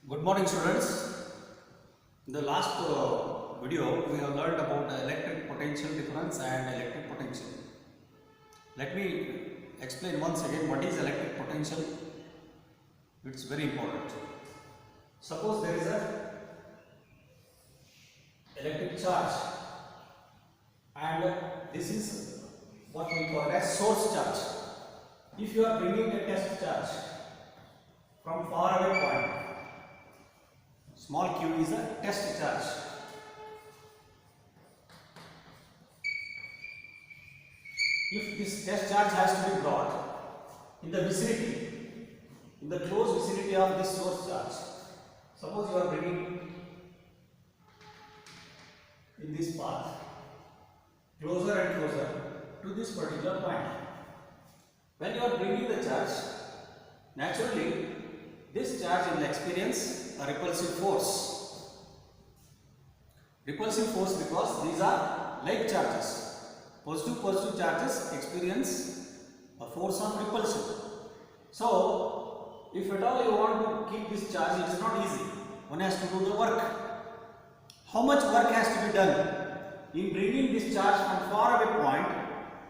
Good morning, students. In the last video, we have learned about the electric potential difference and electric potential. Let me explain once again what is electric potential. It's very important. Suppose there is a electric charge, and this is what we call as source charge. If you are bringing a test charge from far away point, small q is a test charge. If this test charge has to be brought in the vicinity, in the close vicinity of this source charge, suppose you are bringing in this path closer and closer to this particular point. When you are bringing the charge, naturally this charge will experience a repulsive force. Repulsive force because these are like charges. Positive charges experience a force of repulsion. So, if at all you want to keep this charge, it is not easy. One has to do the work. How much work has to be done in bringing this charge from far away point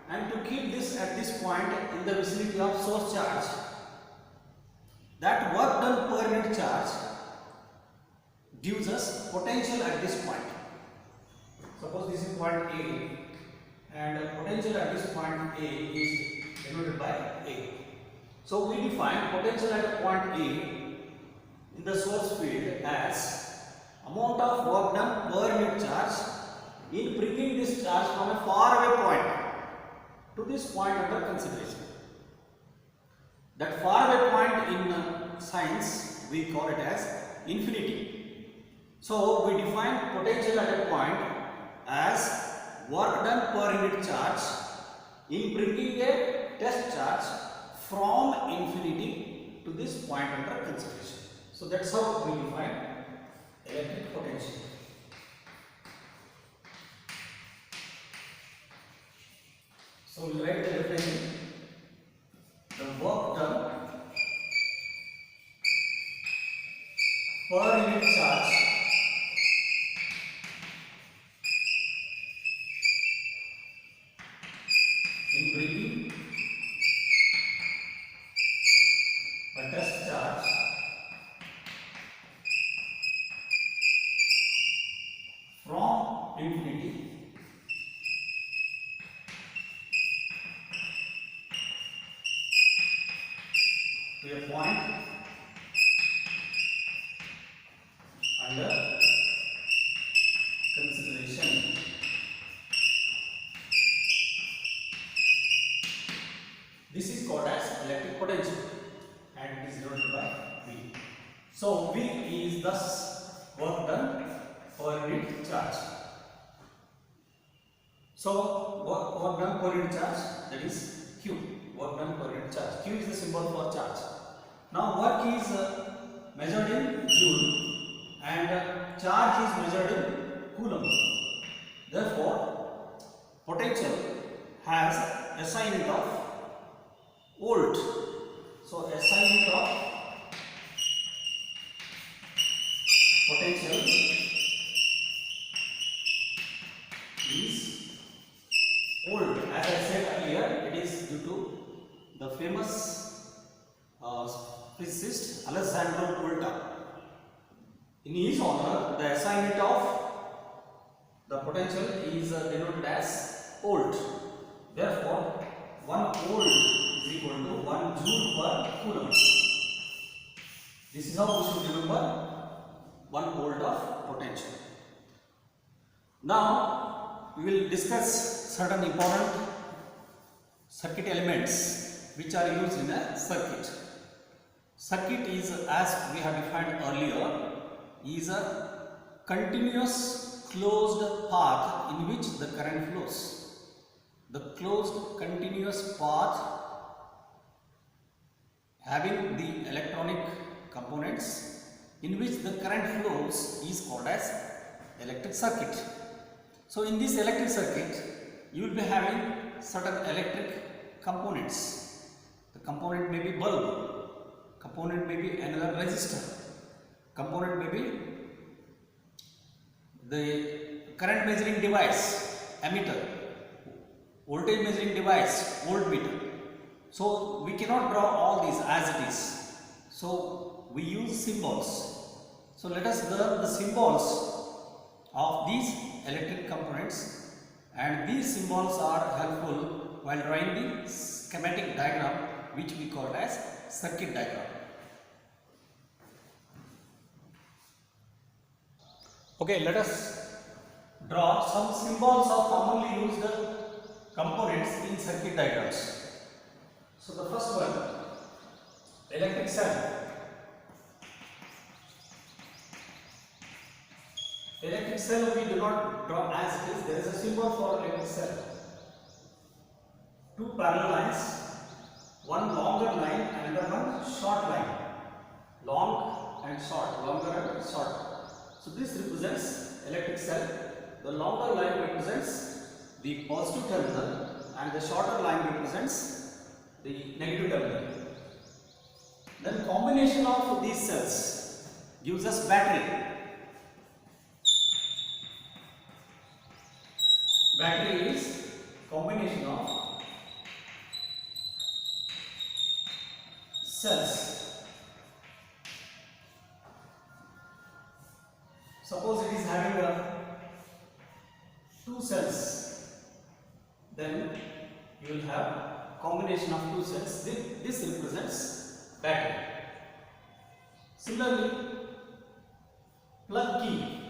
and to keep this at this point in the vicinity of source charge? That work done per unit charge gives us potential at this point. Suppose this is point A and potential at this point A is denoted by A. So we define potential at point A in the source field as amount of work done per unit charge in bringing this charge from a far away point to this point under consideration. That far away point in science we call it as infinity. So we define potential at a point as work done per unit charge in bringing a test charge from infinity to this point under consideration. So that's how we define electric potential. So we write the definition. The work done per unit charge in bringing a test charge from infinity to a point under consideration. This is called as electric potential and it is denoted by V. So V is thus work done per unit charge. So work done per unit charge, that is Q. Work done per unit charge. Q is the symbol for charge. Now work is measured in joule and charge is measured in coulomb. Therefore, potential has SI unit of volt. So SI unit of potential is volt. As I said earlier, it is due to the famous physicist Alessandro Volta. In his honor, the SI unit of the potential is denoted as volt. Therefore, 1 volt is equal to 1 joule per coulomb. This is how we should remember 1 volt of potential. Now, we will discuss certain important circuit elements which are used in a circuit. Circuit is, as we have defined earlier, is a continuous closed path in which the current flows. The closed continuous path having the electronic components in which the current flows is called as electric circuit. So in this electric circuit, you will be having certain electric components. The component may be bulb, component may be another resistor, component may be the current measuring device, ammeter, voltage measuring device, voltmeter. So we cannot draw all these as it is. So we use symbols. So let us learn the symbols of these electric components, and these symbols are helpful while drawing the schematic diagram, which we call as circuit diagram. Okay, let us draw some symbols of commonly used components in circuit diagrams. So the first one, electric cell. Electric cell we do not draw as it is. There is a symbol for electric cell. Two parallel lines, one longer line and another one short line. Long and short, longer and short. So this represents electric cell. The longer line represents the positive terminal and the shorter line represents the negative terminal. Then combination of these cells gives us battery. Battery is combination of cells. Suppose it is having two cells, then you will have combination of two cells. This represents battery. Similarly, plug key.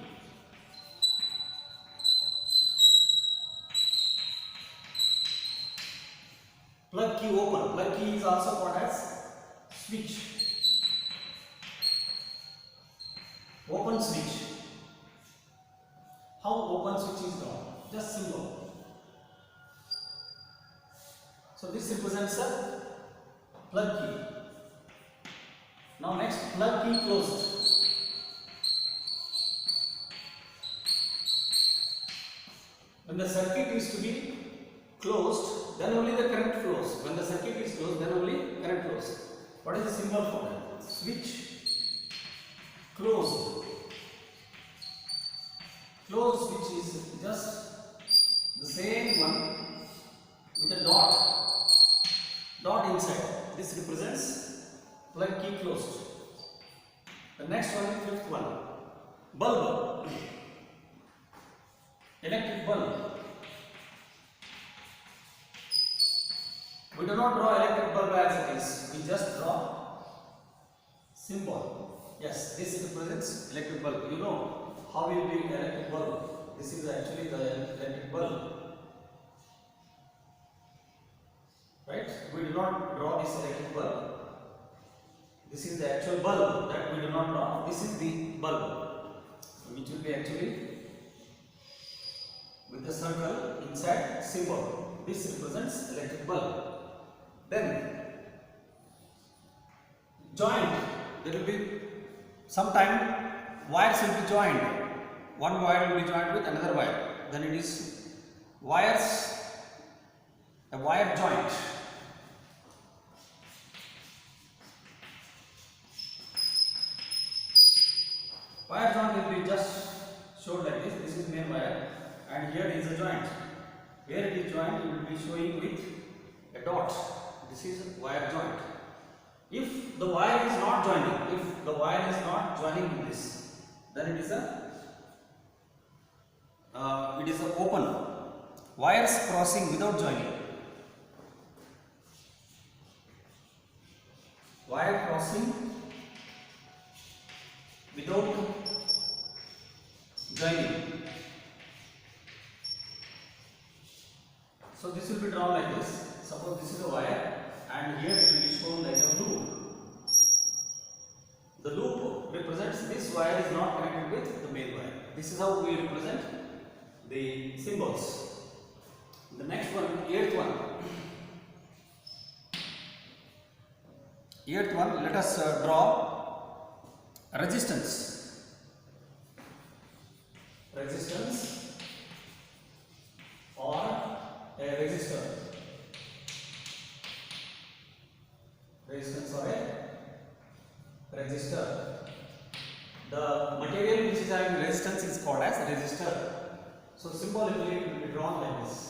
Plug key open. Plug key is also called as switch. Open switch. How open switch is drawn? Just symbol. So this represents a plug key. Now next, plug key closed. When the circuit is to be closed, then only the current flows. When the circuit is closed, then only current flows. What is the symbol for that? Switch. Closed. Closed switch is just the same one with a dot inside. This represents plug key closed. The next one, fifth one, bulb. Electric bulb. We do not draw electric bulb as it is. We just draw symbol. Yes, this represents electric bulb. You know how will be electric bulb. This is actually the electric bulb. Right? We do not draw this electric bulb. This is the actual bulb that we do not draw. This is the bulb, which will be actually with the circle inside symbol. This represents electric bulb. Then joint. There will be sometime wires will be joined. One wire will be joined with another wire. Then it is wires, a wire joint. Wire joint will be just showed like this. This is main wire, and here is a joint. Where it is joined, it will be showing with a dot. This is wire joint. If the wire is not joining with this, then it is a open. Wires crossing without joining. Wire crossing without joining. So this will be drawn like this. Suppose this is a wire, and here it will be shown like a loop. The loop represents this wire is not connected with the main wire. This is how we represent the symbols. The next one, eighth one. Eighth one, let us draw resistance. Resistance or a resistor. Resistance or a resistor. The material which is having resistance is called as resistor. So symbolically it will be drawn like this.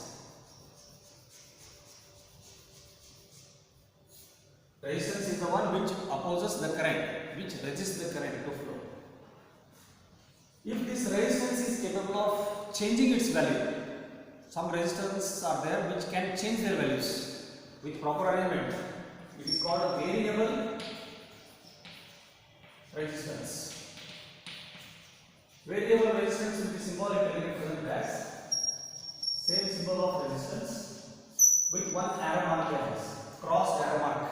Resistance is the one which opposes the current, which resists the current to flow. If this resistance is capable of changing its value, some resistors are there which can change their values with proper arrangement. It is called a variable resistance. Variable resistance will be symbolically represented as same symbol of resistance with one arrow mark here, crossed arrow mark.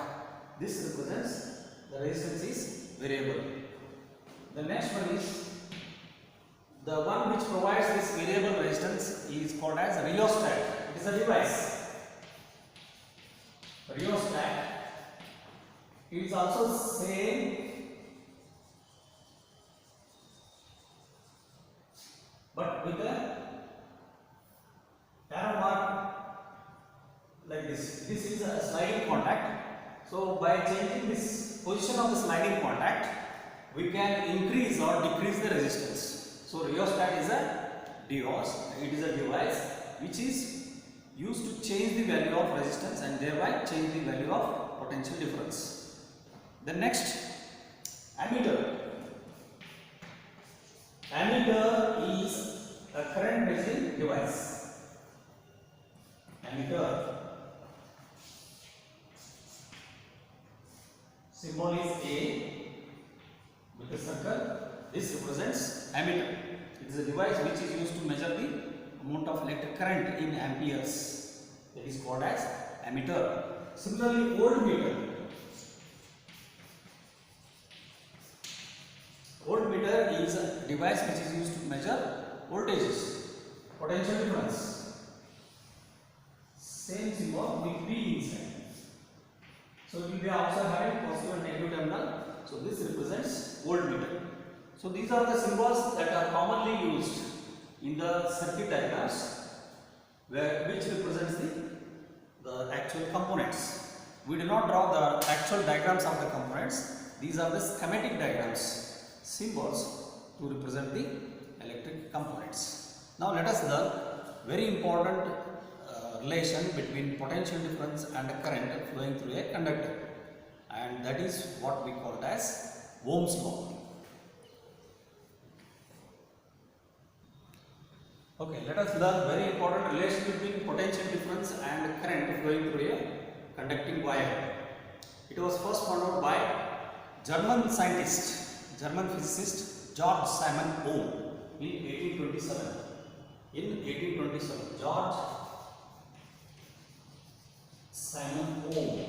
This represents the resistance is variable. The next one is the one which provides this variable resistance is called as rheostat. It is a device. Rheostat is also same but with a arrow mark like this. This is a sliding contact. So by changing this position of the sliding contact, we can increase or decrease the resistance. So rheostat is a device. It is a device which is used to change the value of resistance and thereby change the value of potential difference. The next, ammeter. Ammeter is a current measuring device. Ammeter. Symbol is A with a circle. This represents ammeter. It is a device which is used to measure the amount of electric current in amperes. That is called as ammeter. Similarly, voltmeter. Voltmeter is a device which is used to measure voltages, potential difference. Same symbol with B inside. So it will be also having positive and negative terminal. So this represents voltmeter. So these are the symbols that are commonly used in the circuit diagrams, which represents the actual components. We do not draw the actual diagrams of the components. These are the schematic diagrams, symbols to represent the electric components. Now let us learn very important relation between potential difference and current flowing through a conductor, and that is what we call as Ohm's law. Okay, let us learn very important relation between potential difference and current flowing through a conducting wire. It was first found out by German scientist, German physicist George Simon Ohm in 1827. In 1827, George Simon Ohm,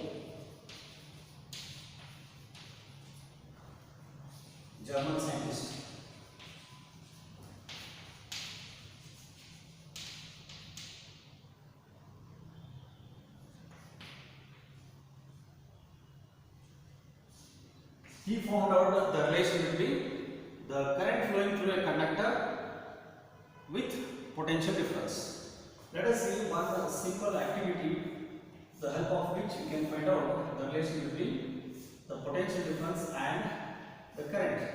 German scientist. He found out the relation between the current flowing through a conductor with potential difference. Let us see one simple activity, the help of which we can find out the relation between the potential difference and the current.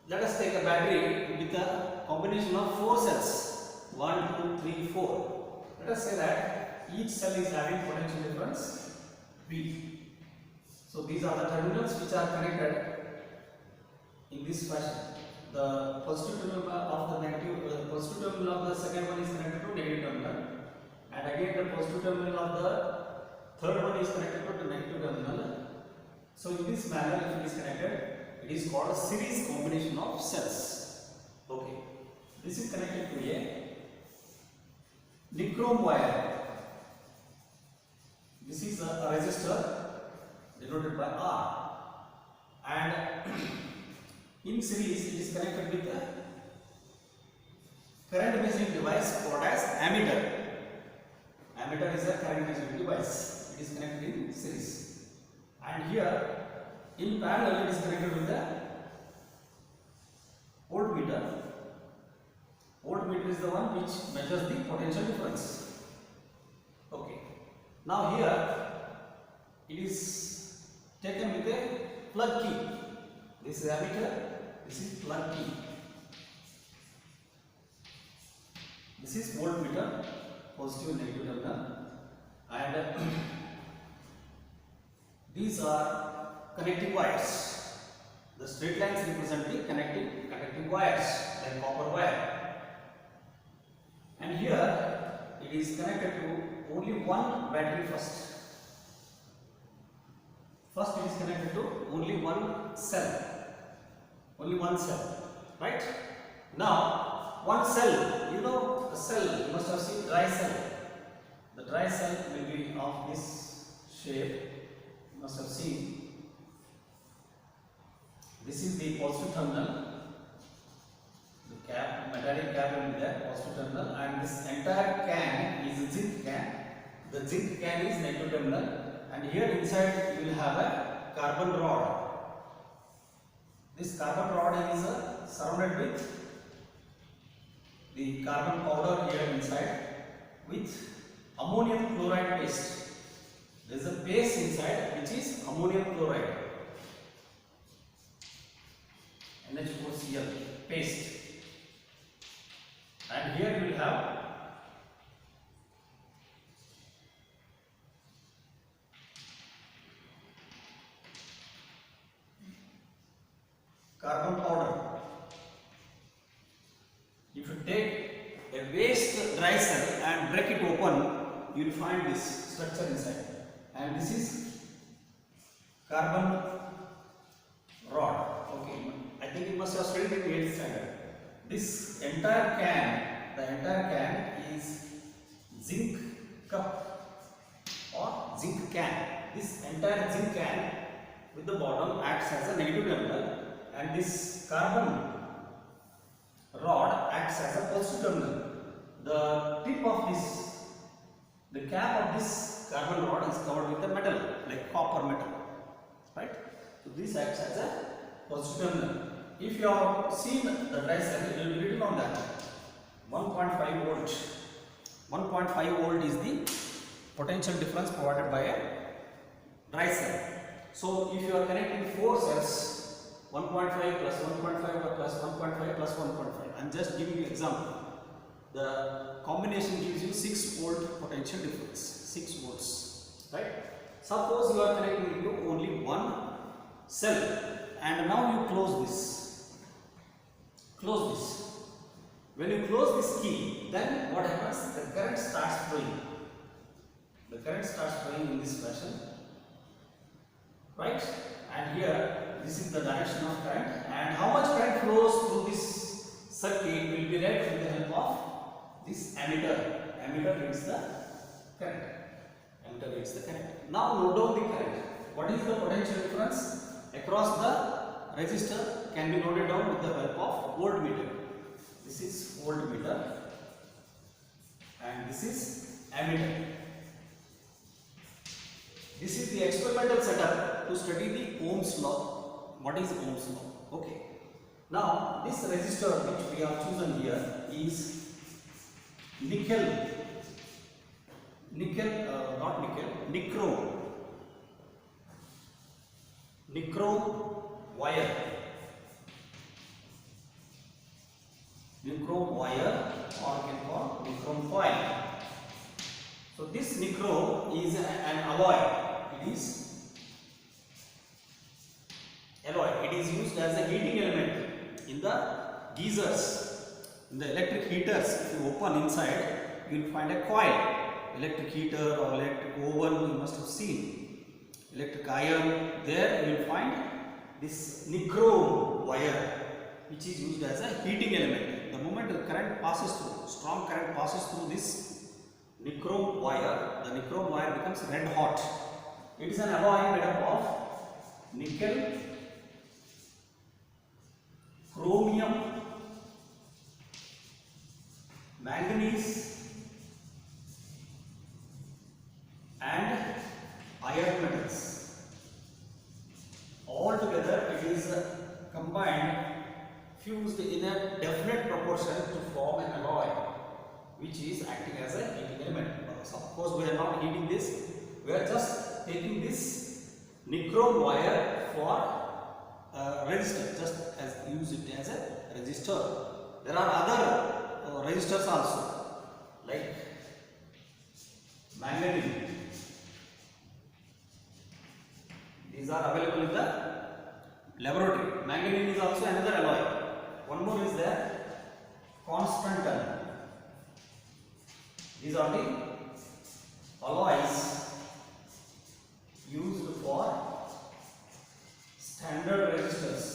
Let us take a battery with a combination of 4 cells, 1, 2, 3, 4. Let us say that each cell is having potential difference V. So these are the terminals which are connected in this fashion. The positive terminal of the negative, positive terminal of the second one is connected to negative terminal, and again the positive terminal of the third one is connected to the negative terminal. So in this manner, if it is connected, it is called a series combination of cells. Okay, this is connected to a nichrome wire. This is a resistor denoted by R, and in series it is connected with a current measuring device called as ammeter. Ammeter is a current measuring device. It is connected in series, and here in parallel it is connected with the voltmeter. Voltmeter is the one which measures the potential difference. Okay, now here it is taken with a plug key. This is ammeter, this is plug key. This is voltmeter, positive and negative terminal, and these are connecting wires. The straight lines represent the connecting wires, like copper wire. And here it is connected to only one battery first. First it is connected to only one cell. Only one cell, right? Now, one cell, you know a cell, you must have seen dry cell. The dry cell will be of this shape, you must have seen. This is the positive terminal, the cap, metallic cap will be there, positive terminal, and this entire can is a zinc can. The zinc can is negative terminal, and here inside you will have a carbon rod. This carbon rod is surrounded with the carbon powder here inside with ammonium chloride paste. There is a paste inside which is ammonium chloride. NH4Cl paste, and here you will have carbon powder. If you take a waste dry cell and break it open, you will find this structure inside, and this is carbon rod. Okay, I think you must have studied in the 8th standard. This entire can is zinc cup or zinc can. This entire zinc can with the bottom acts as a negative terminal, and this carbon rod acts as a positive terminal. The tip of this, the cap of this carbon rod is covered with a metal, like copper metal, right? So this acts as a positive terminal. If you have seen the dry cell, it will be written on that 1.5 volt. 1.5 volt is the potential difference provided by a dry cell. So if you are connecting 4 cells, 1.5 plus 1.5 plus 1.5 plus 1.5, I am just giving you example. The combination gives you 6 volt potential difference, 6 volts, right? Suppose you are connecting into only one cell, and now you close this. Close this. When you close this key, then what happens? The current starts flowing. The current starts flowing in this fashion, right? And here, this is the direction of current, and how much current flows through this circuit will be read with the help of this ammeter. Ammeter reads the current. Ammeter reads the current. Now note down the current. What is the potential difference across the resistor can be noted down with the help of voltmeter. This is voltmeter and this is ammeter. This is the experimental setup to study the Ohm's law. What is Ohm's law? Okay. Now this resistor which we have chosen here is nichrome wire. Nichrome wire, or you can call nichrome coil. So this nichrome is an alloy. It is alloy. It is used as a heating element in the geysers, in the electric heaters. If you open inside, you will find a coil. Electric heater or electric oven, you must have seen. Electric iron, there you will find this nichrome wire, which is used as a heating element. The moment the current passes through, strong current passes through this nichrome wire, the nichrome wire becomes red hot. It is an alloy made up of nickel, chromium, manganese and iron metals. All together it is combined, fused in a definite proportion to form an alloy which is acting as a heating element. So of course we are not heating this, we are just taking this nichrome wire for resistor, just as use it as a resistor. There are other resistors also, like manganese. These are available in the laboratory. Manganese is also another alloy. One more is there, constantan. These are the alloys used for standard resistors.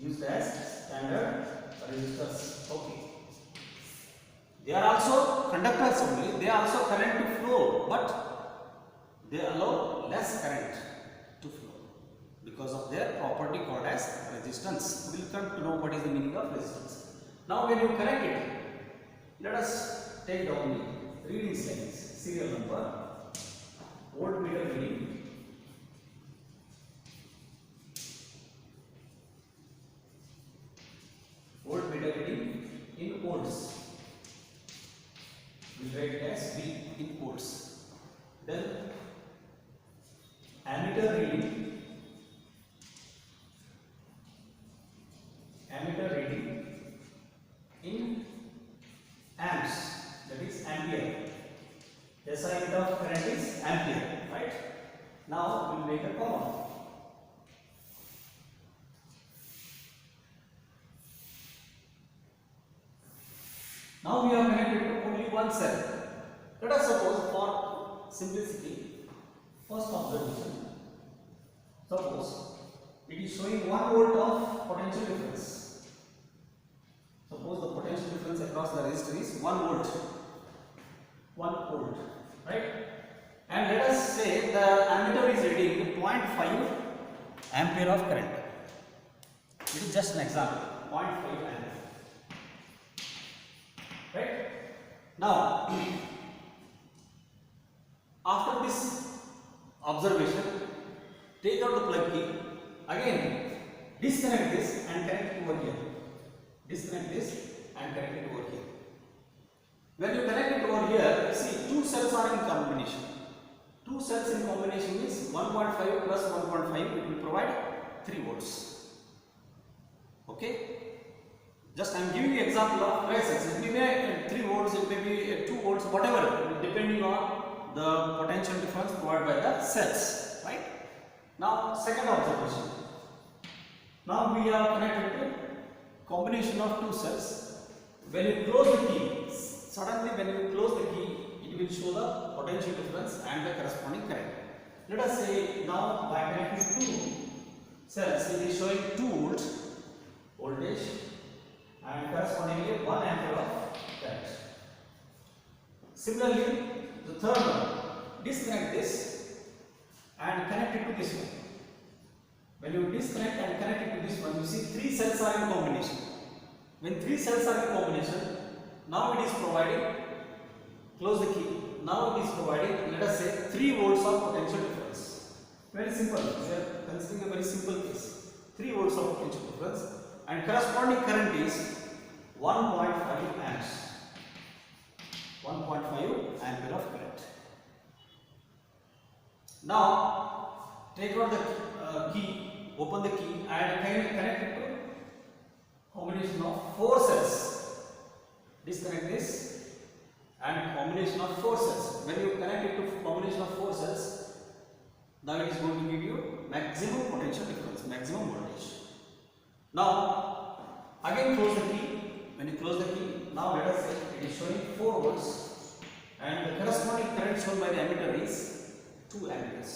Used as standard resistors. Okay. They are also conductors only. They are also current to flow, but they allow less current to flow because of their property called as resistance. We will come to know what is the meaning of resistance. Now when you connect it, let us take down the reading lines, serial number, voltmeter reading, voltmeter reading in volts. We will write it as V in volts. Then ammeter reading, in amps, that is ampere. SI unit of current is ampere, right? Now we will make a comma. Now we are connected to only one cell. Let us suppose, for simplicity, first observation, suppose it is showing 1 volt of potential difference. Suppose the potential difference across the resistor is 1 volt. 1 volt, right? And let us say the ammeter is reading 0.5 ampere of current. It is just an example, 0.5 ampere. Right? Now, after this observation, take out the plug key, again disconnect this and connect it over here. Disconnect this and connect it over here. When you connect it over here, see, two cells are in combination. Two cells in combination means 1.5 plus 1.5, it will provide 3 volts. Okay? Just I am giving you example of resistors. It may be 3 volts, it may be 2 volts, whatever, depending on the potential difference provided by the cells. Right? Now, second observation. Now we are connected to combination of two cells. When you close the key, suddenly when you close the key, it will show the potential difference and the corresponding current. Let us say now by connecting two cells, it is showing 2 volts voltage and correspondingly 1 ampere of current. Similarly, the third one, disconnect this and connect it to this one. When you disconnect and connect it to this one, you see 3 cells are in combination. When 3 cells are in combination, now it is providing, close the key, now it is providing, let us say, 3 volts of potential difference. Very simple, we are considering a very simple case. 3 volts of potential difference and corresponding current is 1.5 amps. 1.5 ampere of current. Now, take out the key, open the key and connect it to combination of 4 cells. Disconnect this and combination of 4 cells. When you connect it to combination of 4 cells, now it is going to give you maximum potential difference, maximum voltage. Now, again close the key. When you close the key, now let us say it is showing 4 volts and the corresponding current shown by the ammeter is 2 amperes.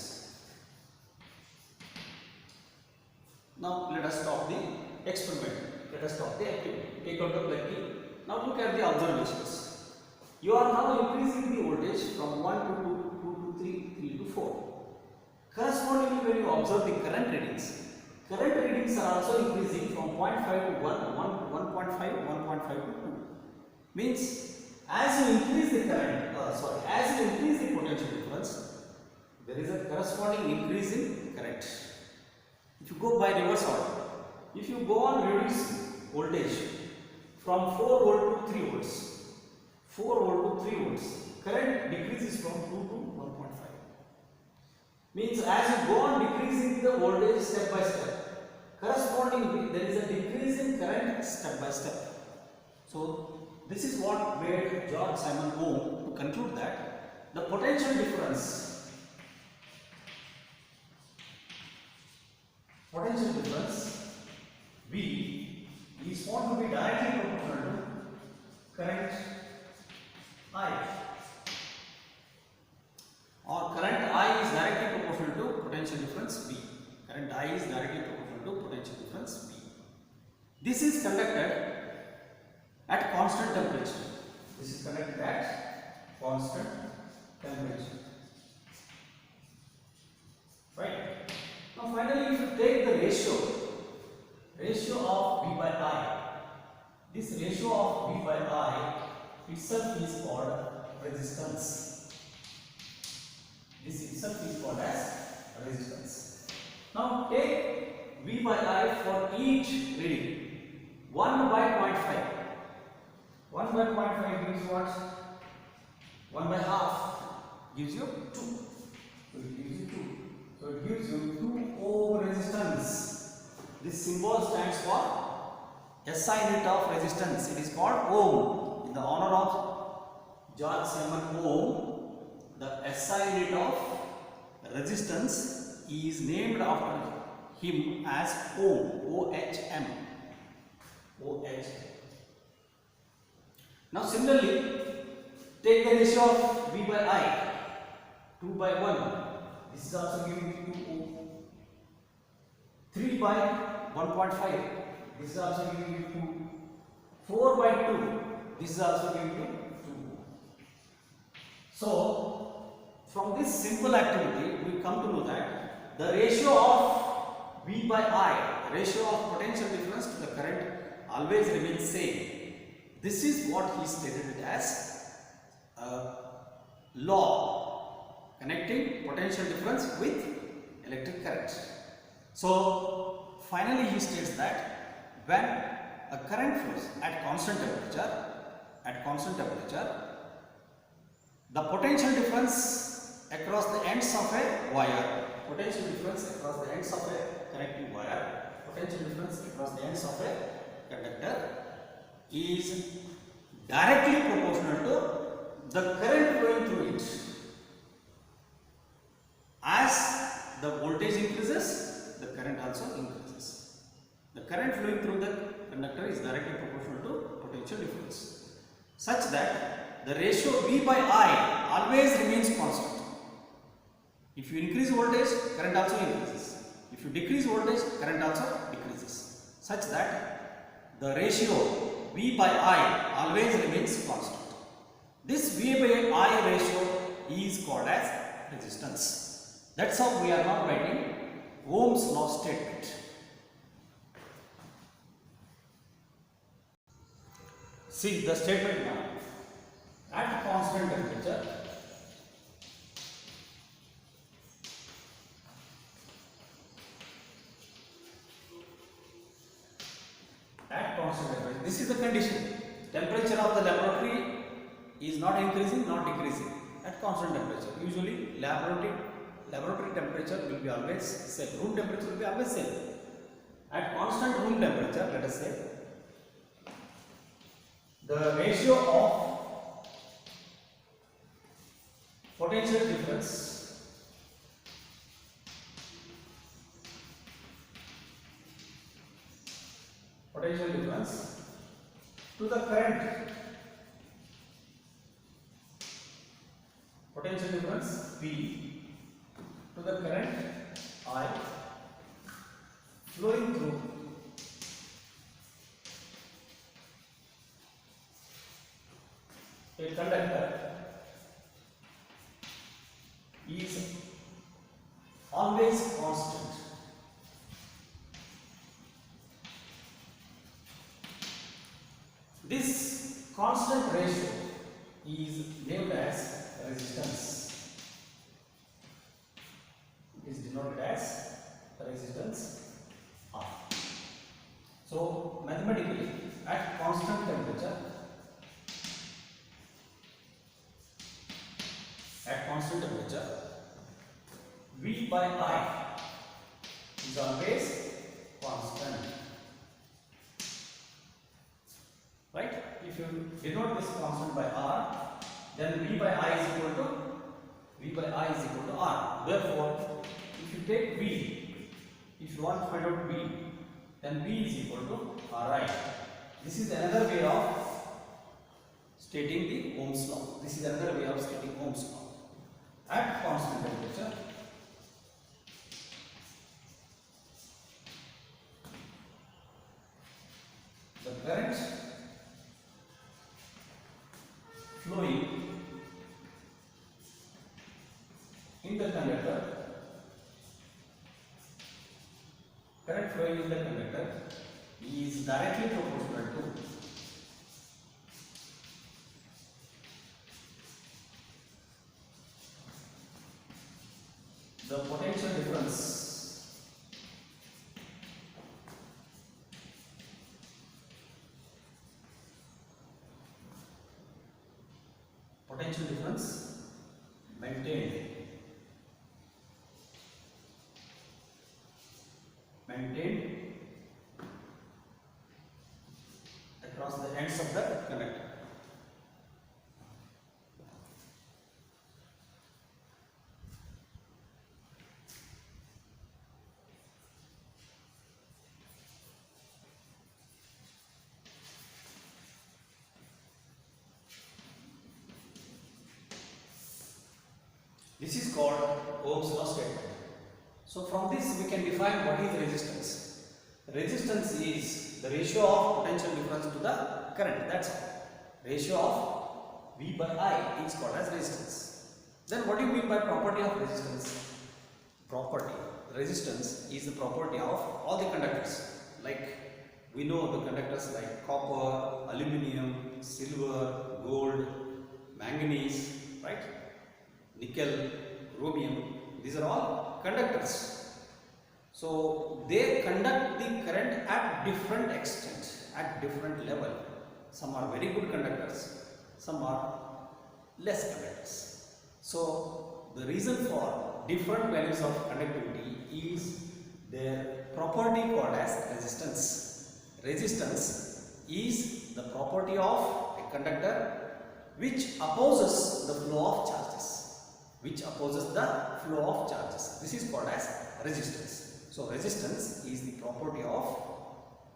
Now let us stop the experiment. Let us stop the activity. Take out the plug key. Now look at the observations. You are now increasing the voltage from 1 to 2 to 3, 3 to 4. Correspondingly, when you observe the current readings are also increasing from 0.5 to 1.5, 1.5 to 2. Means as you increase the current, as you increase the potential difference, there is a corresponding increase in current. If you go by reverse order, if you go on reduce voltage from 4 volt to 3 volts, 4 volt to 3 volts, current decreases from 2 to 1.5. Means as you go on decreasing the voltage step by step, correspondingly there is a decrease in current step by step. So this is what made George Simon Ohm to conclude that the potential difference V is found to be directly proportional to current I, or current I is directly proportional to potential difference V. Current I is directly proportional to potential difference V. This is conducted at constant temperature. This is conducted at constant temperature. Right. Now finally, if you take the ratio of V by I, this ratio of V by I itself is called resistance. This itself is called as resistance. Now take V by I for each reading. 1 by 0.5. 1 by 0.5 gives what? 1 by half gives you 2. So it gives you 2. So it gives you 2 ohm resistance. This symbol stands for SI unit of resistance. It is called ohm. In the honor of George Simon Ohm, the SI unit of resistance is named after him as ohm. OHM. OHM. Now similarly, take the ratio of V by I, 2 by 1. This is also giving you 2 ohm. 3 by 1.5. This is also giving you 2. 4 by 2. This is also giving you 2 ohm. So from this simple activity, we come to know that the ratio of V by I, the ratio of potential difference to the current, always remains same. This is what he stated it as a law connecting potential difference with electric current. So finally he states that when a current flows at constant temperature, the potential difference across the ends of a wire, potential difference across the ends of a connecting wire, potential difference across the ends of a conductor is directly proportional to the current flowing through it. As the voltage increases, the current also increases. The current flowing through the conductor is directly proportional to potential difference, such that the ratio V by I always remains constant. If you increase voltage, current also increases. If you decrease voltage, current also decreases, such that the ratio V by I always remains constant. This V by I ratio is called as resistance. That's how we are now writing Ohm's law statement. See the statement now. At constant temperature, this is the condition. Temperature of the laboratory is not increasing, not decreasing at constant temperature. Usually laboratory temperature will be always same. Room temperature will be always same. At constant room temperature, let us say, the ratio of potential difference to the current, potential difference P to the current I flowing through a conductor is always constant. This constant ratio is named as resistance. It is denoted as resistance R. So mathematically, at constant temperature, V by I is always constant. Right? If you denote this constant by R, then V by I is equal to R. Therefore, if you take V, if you want to find out V, then V is equal to Ri. This is another way of stating the Ohm's law. This is another way of stating Ohm's law. At constant temperature, the current flowing in the conductor, is directly proportional to the potential difference maintained across the ends of the conductor. This is called Ohm's law statement. So from this we can define what is resistance. Resistance is the ratio of potential difference to the current. That's all. Ratio of V by I is called as resistance. Then what do you mean by property of resistance? Resistance is the property of all the conductors. Like we know the conductors like copper, aluminium, silver, gold, manganese, right? Nickel, chromium, these are all conductors. So they conduct the current at different extent, at different level. Some are very good conductors, some are less conductors. So the reason for different values of conductivity is their property called as resistance. Resistance is the property of a conductor which opposes the flow of charges. This is called as resistance. So resistance is the property of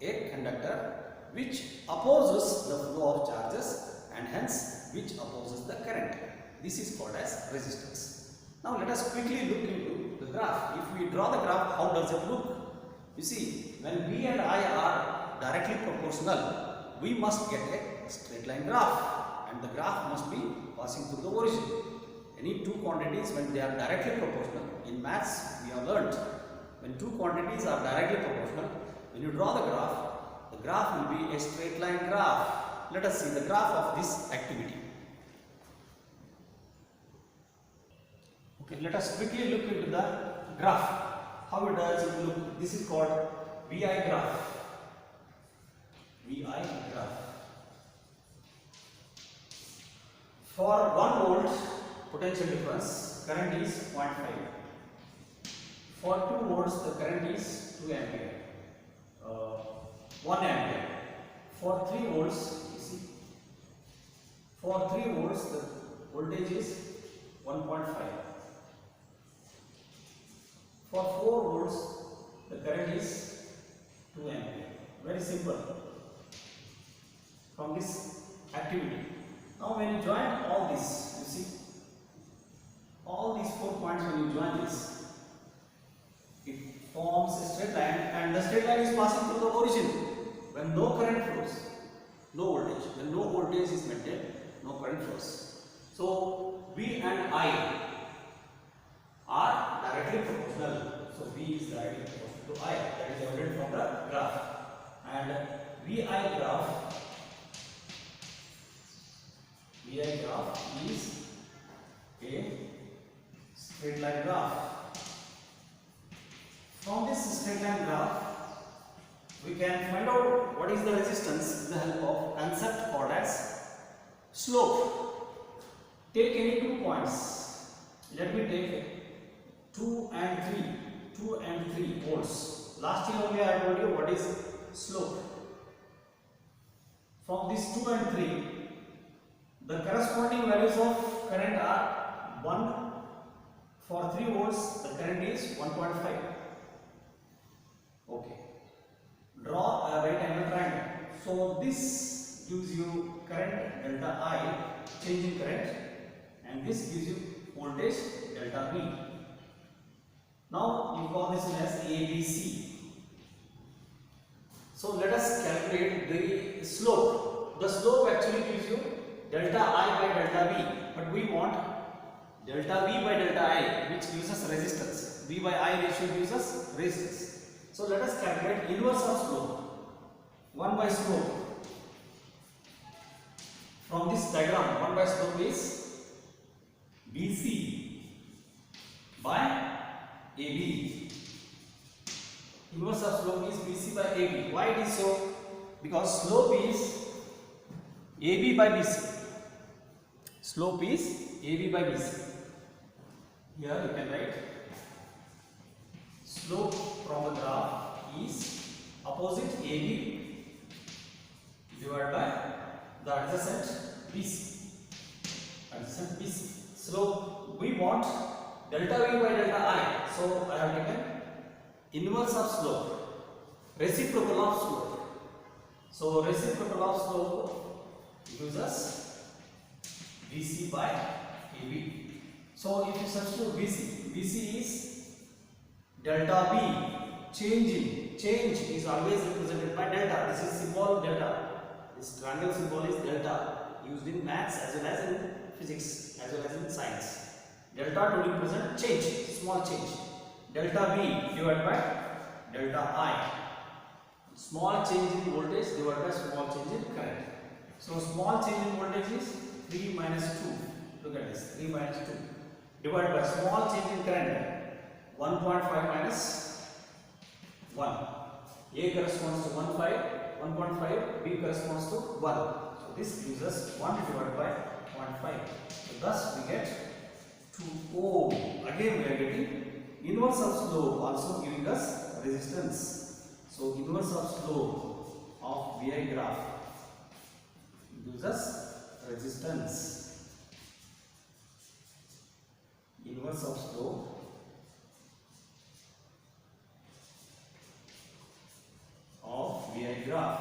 a conductor which opposes the flow of charges and hence which opposes the current. This is called as resistance. Now let us quickly look into the graph. If we draw the graph, how does it look? You see, when V and I are directly proportional, we must get a straight line graph and the graph must be passing through the origin. Any two quantities, when they are directly proportional, in maths we have learnt, when two quantities are directly proportional, when you draw the graph will be a straight line graph. Let us see the graph of this activity. Okay, let us quickly look into the graph. How it does it look? This is called VI graph. For 1 volt potential difference, current is 0.5. For 2 volts, the current is 2 ampere. 1 ampere. For 3 volts, you see, for 3 volts, the voltage is 1.5. For 4 volts, the current is 2 ampere. Very simple from this activity. Now, when you join all this, you see, all these 4 points, when you join this, it forms a straight line, and the straight line is passing through the origin. When no current flows, no voltage. When no voltage is maintained, no current flows. So V and I are directly proportional. So V is directly proportional to I. That is evident from the graph. And VI graph is a straight line graph. From this straight line graph, we can find out what is the resistance with the help of concept called as slope. Take any 2 points. Let me take 2 and 3 volts. Last year only I told you what is slope. From these 2 and 3, the corresponding values of current are 1. For 3 volts, the current is 1.5. Okay. Draw a right angle triangle. So this gives you current delta I, change in current, and this gives you voltage delta V. Now you call this as ABC. So let us calculate the slope. The slope actually gives you delta I by delta V, but we want delta V by delta I, which gives us resistance. V by I ratio gives us resistance. So let us calculate inverse of slope. 1 by slope. From this diagram, 1 by slope is BC by AB. Inverse of slope is BC by AB. Why it is so? Because slope is AB by BC. Slope is AB by BC. Here you can write slope from the graph is opposite AB divided by the adjacent BC. Adjacent BC. So we want delta V by delta I. So I have taken inverse of slope, reciprocal of slope. So reciprocal of slope gives us BC by AB. So if you substitute BC is delta V, change is always represented by delta. This is symbol delta. This triangle symbol is delta, used in maths as well as in physics as well as in science. Delta to represent change, small change. Delta V divided by delta I. Small change in voltage divided by small change in current. So small change in voltage is 3 minus 2. Look at this, 3 minus 2. Divided by small change in current, 1.5 minus 1. A corresponds to 1.5, B corresponds to 1. So this gives us 1 divided by 0.5. So thus we get 2 ohm. Again we are getting inverse of slope also giving us resistance. So inverse of slope of VI graph gives us resistance. Inverse of slope of VI graph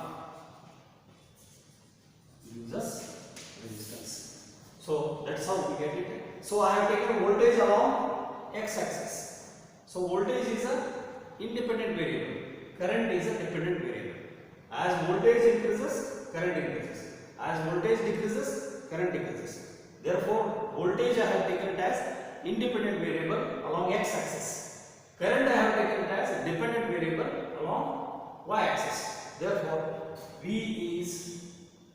gives us resistance. So that's how we get it. So I have taken voltage along x-axis. So voltage is a independent variable, current is a dependent variable. As voltage increases, current increases. As voltage decreases, current decreases. Therefore, voltage I have taken it as independent variable along x-axis. Current I have taken it as a dependent variable along y-axis. Therefore, V is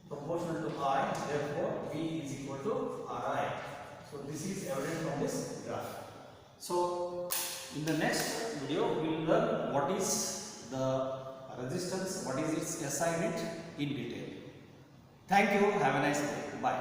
proportional to I. Therefore, V is equal to Ri. So this is evident from this graph. So in the next video, we will learn what is the resistance, what is its SI unit in detail. Thank you. Have a nice day. Bye.